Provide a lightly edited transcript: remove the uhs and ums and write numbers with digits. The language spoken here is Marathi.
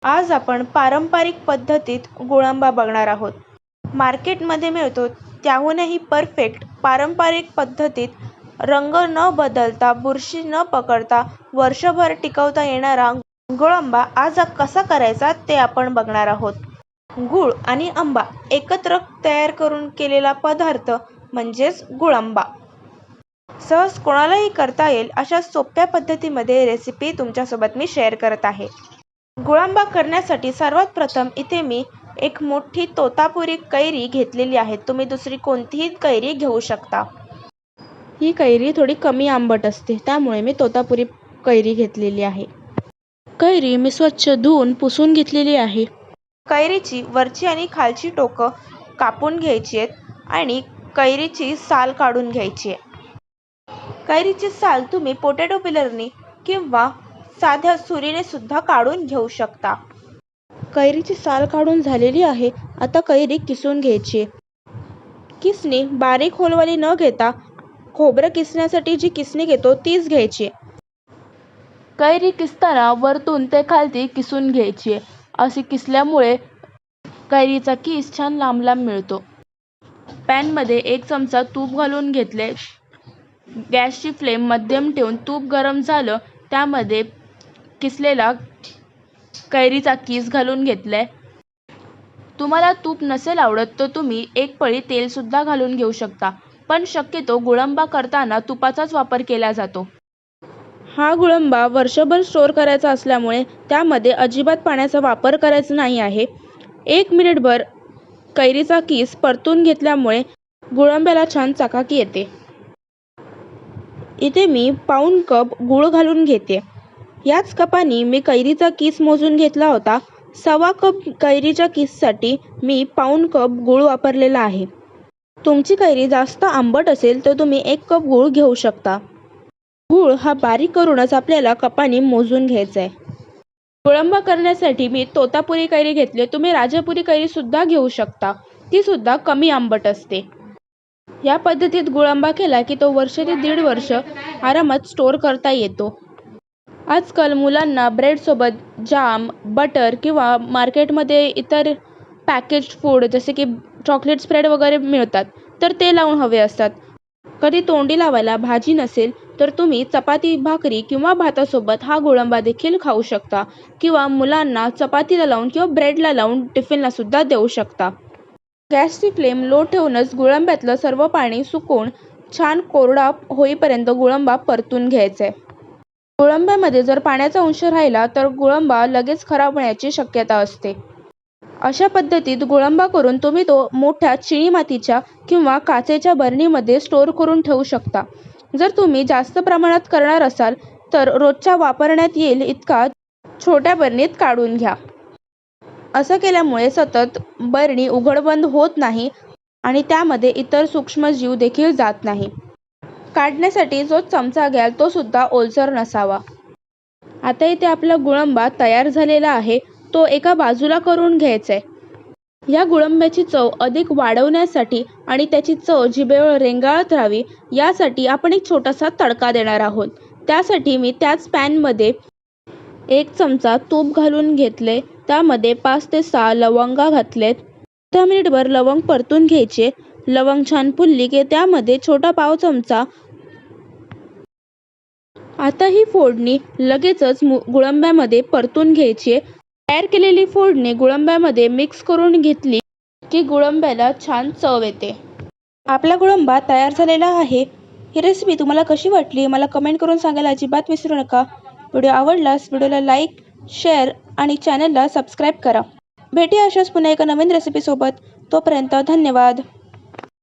आज आपण पारंपरिक पद्धतीत गुळांबा बघणार आहोत. मार्केटमध्ये मिळतो त्याहूनही परफेक्ट पारंपरिक पद्धतीत रंग न बदलता, बुरशी न पकडता वर्षभर टिकवता येणारा गुळांबा आज कसा करायचा ते आपण बघणार आहोत. गूळ आणि आंबा एकत्र तयार करून केलेला पदार्थ म्हणजेच गुळांबा. सहज कोणालाही करता येईल अशा सोप्या पद्धतीमध्ये रेसिपी तुमच्यासोबत मी शेअर करत आहे. गुळांबा करण्यासाठी सर्वात प्रथम इथे मी एक मोठी तोतापुरी कैरी घेतलेली आहे. तुम्ही दुसरी कोणतीही कैरी घेऊ शकता. ही कैरी थोडी कमी आंबट असते, त्यामुळे मी तोतापुरी कैरी घेतलेली आहे. कैरी मी स्वच्छ धुवून पुसून घेतलेली आहे. कैरीची वरची आणि खालची टोकं कापून घ्यायची आहेत आणि कैरीची साल काढून घ्यायची आहे. कैरीची साल तुम्ही पोटॅटो पिलरने किंवा साध्या सुरीने सुद्धा काढून घेऊ शकता. कैरीची साल काढून झालेली आहे. आता कैरी किसून घ्यायची. किसणी बारीक होलवाली न घेता खोबरं किसण्यासाठी जी किसणी घेतो तीच घ्यायची. कैरी किसताना वरतून ते खालती किसून घ्यायची. अशी किसल्यामुळे कैरीचा किस छान लांब लांब मिळतो. पॅनमध्ये 1 चमचा तूप घालून घेतले. गॅसची फ्लेम मध्यम ठेवून तूप गरम झालं त्यामध्ये किसलेला कैरीचा किस घालून घेतलाय. तुम्हाला तूप नसेल आवडत तर तुम्ही 1 पळी तेल सुद्धा घालून घेऊ शकता, पण शक्यतो गुळांबा करताना तुपाचाच वापर केला जातो. हा गुळांबा वर्षभर स्टोअर करायचा असल्यामुळे त्यामध्ये अजिबात पाण्याचा वापर करायचा नाही आहे. 1 मिनिटभर कैरीचा किस परतून घेतल्यामुळे गुळांब्याला छान चकाकी येते. इथे मी पाऊण कप गूळ घालून घेते. याच कपाने मी कैरीचा किस मोजून घेतला होता. 1.25 कप कैरीच्या किससाठी मी पाऊण कप गूळ वापरलेला आहे. तुमची कैरी जास्त आंबट असेल तर तुम्ही 1 कप गूळ घेऊ शकता. गूळ हा बारीक करूनच आपल्याला कपाने मोजून घ्यायचा आहे. गुळांबा करण्यासाठी मी तोतापुरी कैरी घेतली. तुम्ही राजापुरी कैरी सुद्धा घेऊ शकता, ती सुद्धा कमी आंबट असते. या पद्धतीत गुळांबा केला की तो 1 ते 1.5 वर्ष आरामात स्टोअर करता येतो. आजकाल मुलांना ब्रेडसोबत जाम, बटर किंवा मार्केटमध्ये इतर पॅकेज्ड फूड जसे की चॉकलेट स्प्रेड वगैरे मिळतात, तर ते लावून हवे असतात. कधी तोंडी लावायला भाजी नसेल तर तुम्ही चपाती, भाकरी किंवा भातासोबत हा गुळांबा देखील खाऊ शकता किंवा मुलांना चपातीला लावून किंवा ब्रेडला लावून टिफिनला सुद्धा देऊ शकता. गॅसची फ्लेम लो ठेवूनच गुळांब्यातलं सर्व पाणी सुकवून छान कोरडा होईपर्यंत गुळांबा परतून घ्यायचा आहे. गुळांब्यामध्ये जर पाण्याचा अंश राहिला तर गुळांबा लगेच खराब होण्याची शक्यता असते. अशा पद्धतीत गुळांबा करून तुम्ही तो मोठ्या चिनी मातीच्या किंवा काचेच्या बरणीमध्ये स्टोअर करून ठेवू शकता. जर तुम्ही जास्त प्रमाणात करणार असाल तर रोजच्या वापरण्यात येईल इतका छोट्या बरणीत काढून घ्या. असं केल्यामुळे सतत बरणी उघडबंद होत नाही आणि त्यामध्ये इतर सूक्ष्मजीव देखील जात नाही. काढण्यासाठी जो चमचा घ्याल तो सुद्धा ओलसर नसावा. आता इथे आपला गुळांबा तयार झालेला आहे, तो एका बाजूला करून घ्यायचा आहे. या गुळांब्याची चव अधिक वाढवण्यासाठी आणि त्याची चव जिभेवर रेंगाळत राहावी यासाठी आपण एक छोटासा तडका देणार आहोत. त्यासाठी मी त्याच पॅनमध्ये 1 चमचा तूप घालून घेतले. त्यामध्ये 5 ते 6 लवंगा घातलेत. 10 मिनिटभर लवंग परतून घ्यायचे. लवंग छान फुलली की त्यामध्ये छोटा पाव चमचा. आता ही फोडणी लगेचच गुळांब्यामध्ये परतून घ्यायची. तयार केलेली फोडणी गुळांब्यामध्ये मिक्स करून घेतली की गुळांब्याला छान चव येते. आपला गुळांबा तयार झालेला आहे. ही रेसिपी तुम्हाला कशी वाटली मला कमेंट करून सांगायला अजिबात विसरू नका. व्हिडिओ आवडल्यास व्हिडिओला लाईक, शेअर आणि चॅनलला सबस्क्राईब करा. भेटूया अशाच पुन्हा एका नवीन रेसिपीसोबत. तोपर्यंत धन्यवाद.